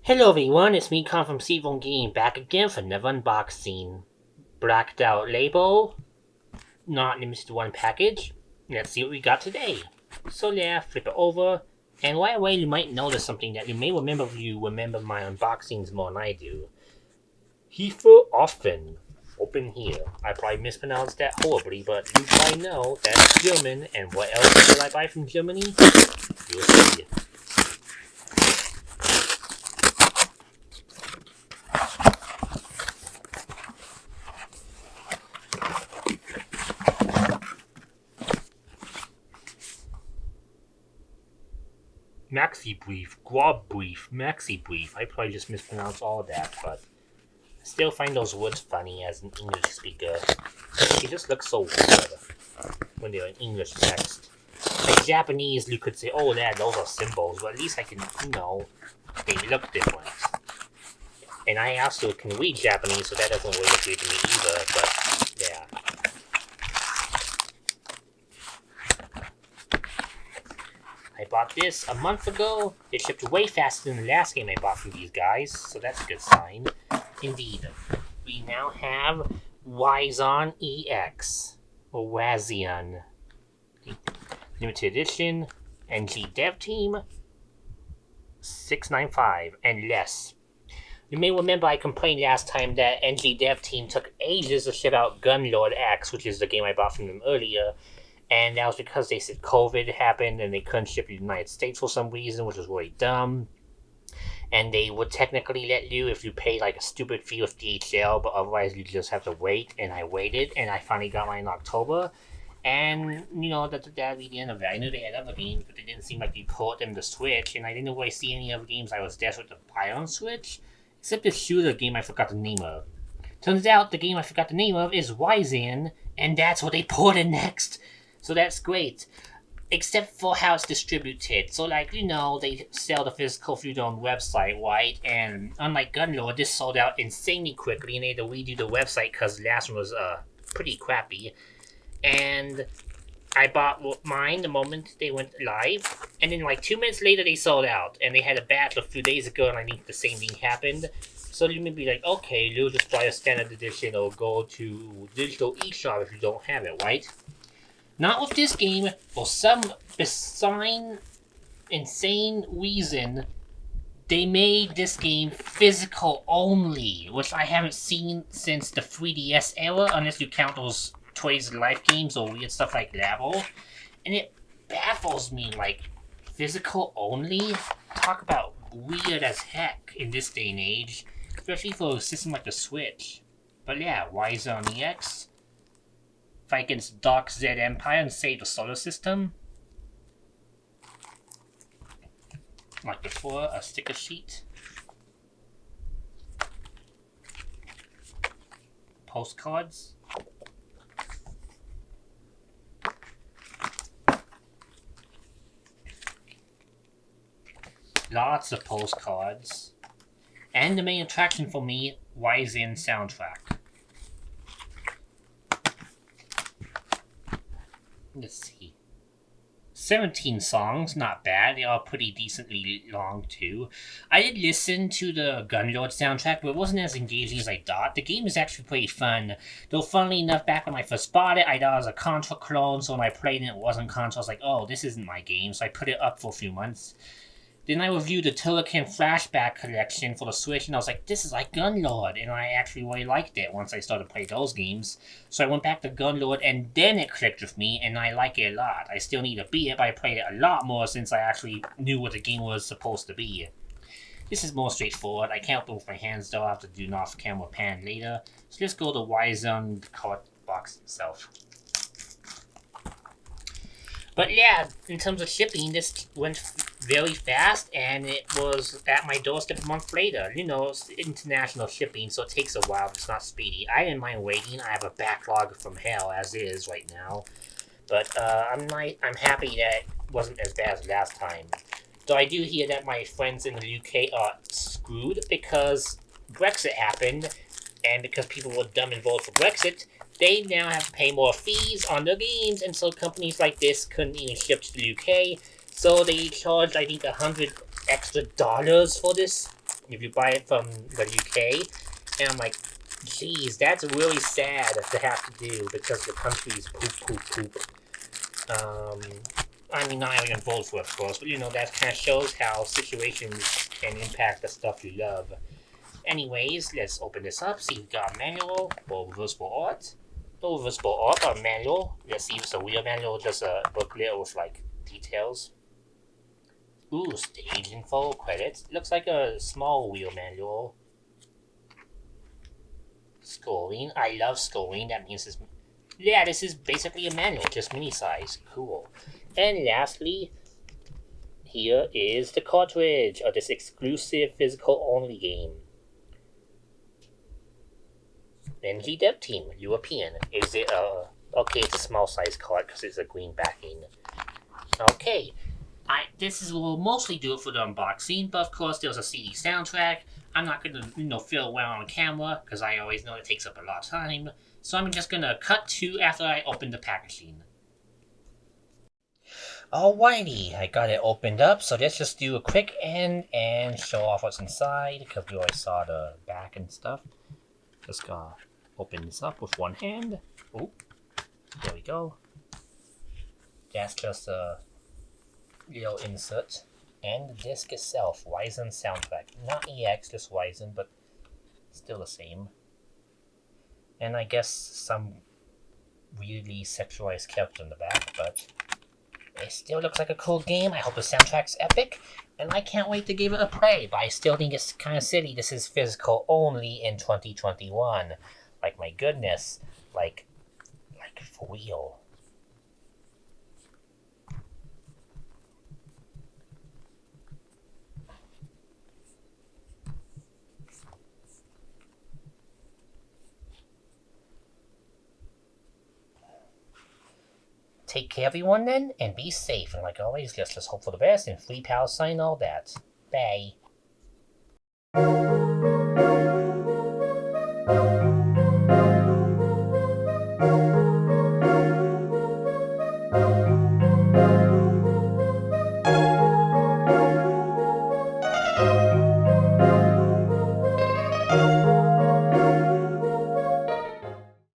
Hello everyone, it's me, Con from Seavon Game, back again for another unboxing. Blacked out label, not limited to one package. Let's see what we got today. So yeah, flip it over, and right away you might notice something that you may remember if you remember my unboxings more than I do. Heifer Offen. Open here. I probably mispronounced that horribly, but you probably know that's German, and what else did I buy from Germany? You'll see. Maxi Brief, Guab Brief, Maxi Brief. I probably just mispronounced all of that, but I still find those words funny as an English speaker. They just look so weird when they're in English text. Like Japanese, you could say, oh, yeah, those are symbols, but at least I can, they look different. And I also can read Japanese, so that doesn't really appeal to me either, but yeah. I bought this a month ago. It shipped way faster than the last game I bought from these guys, so that's a good sign. Indeed. We now have Razion EX, or Razion. Limited Edition, NGDEV Team, 695 and less. You may remember I complained last time that NGDEV Team took ages to ship out Gunlord X, which is the game I bought from them earlier. And that was because they said COVID happened and they couldn't ship to the United States for some reason, which was really dumb. And they would technically let you if you paid like a stupid fee with DHL, but otherwise you just have to wait. And I waited, and I finally got mine in October. And, that'd be the end of it. I knew they had other games, but they didn't seem like they port them to Switch. And I didn't really see any other games I was desperate to buy on Switch, except the shooter game I forgot the name of. Turns out the game I forgot the name of is Razion, and that's what they ported next. So that's great, except for how it's distributed. So they sell the physical through their own website, right? And unlike Gunlord, this sold out insanely quickly, and they had to redo the website because the last one was pretty crappy. And I bought mine the moment they went live, and then 2 minutes later they sold out, and they had a batch a few days ago, and I think the same thing happened. So you may be like, okay, you'll just buy a standard edition or go to digital eShop if you don't have it, right? Not with this game. For some insane reason, they made this game physical only, which I haven't seen since the 3DS era, unless you count those Toys to Life games or weird stuff like Labo. And it baffles me, physical only? Talk about weird as heck in this day and age, especially for a system like the Switch. But yeah, Razion EX. Fight against Dark Z Empire and save the solar system. Like before, a sticker sheet. Postcards. Lots of postcards. And the main attraction for me, Razion soundtrack. Let's see. 17 songs, not bad. They are pretty decently long, too. I did listen to the Gunlord soundtrack, but it wasn't as engaging as I thought. The game is actually pretty fun. Though, funnily enough, back when I first bought it, I thought it was a Contra clone, so when I played it, it wasn't Contra. I was like, oh, this isn't my game, so I put it up for a few months. Then I reviewed the Turrican Flashback Collection for the Switch, and I was like, this is like Gunlord, and I actually really liked it once I started playing those games. So I went back to Gunlord, and then it clicked with me, and I like it a lot. I still need to beat it, but I played it a lot more since I actually knew what the game was supposed to be. This is more straightforward. I can't open with my hands, though. I'll have to do an off-camera pan later. So let's go to Razion card box itself. But yeah, in terms of shipping, this went very fast, and it was at my doorstep a month later. It's international shipping, so it takes a while. It's not speedy. I didn't mind waiting. I have a backlog from hell as is right now. But I'm happy that it wasn't as bad as last time. Though I do hear that my friends in the UK are screwed because Brexit happened, and because people were dumb and voted for Brexit, they now have to pay more fees on their games, and so companies like this couldn't even ship to the UK. So they charged, I think, $100 extra for this if you buy it from the UK. And I'm like, geez, that's really sad to have to do because the country's poop. Um, I mean, not everyone votes for it, of course, but you know, that kind of shows how situations can impact the stuff you love. Anyways, let's open this up, see if we got a manual or reversible art. No reversible art or manual. Let's see if it's a real manual or just a booklet with like details. Ooh, stage info, credits. Looks like a small wheel manual. Scoring. I love scoring. That means it's... Yeah, this is basically a manual, just mini size. Cool. And lastly, here is the cartridge of this exclusive physical only game. NGDEV team, European. Is it okay, it's a small size card because it's a green backing. Okay. This will mostly do it for the unboxing, but of course there's a CD soundtrack. I'm not gonna, fill it well on camera because I always know it takes up a lot of time. So I'm just gonna cut to after I open the packaging. Alrighty, I got it opened up, so let's just do a quick end and show off what's inside because we already saw the back and stuff. Just gonna open this up with one hand. Oh, there we go. That's just a little insert. And the disc itself, Razion soundtrack. Not EX, just Razion, but still the same. And I guess some weirdly sexualized character in the back, but it still looks like a cool game. I hope the soundtrack's epic, and I can't wait to give it a play, but I still think it's kind of silly this is physical only in 2021. Like, my goodness. Like for real. Take care, everyone, then, and be safe. And like always, let's just hope for the best and free power sign all that. Bye.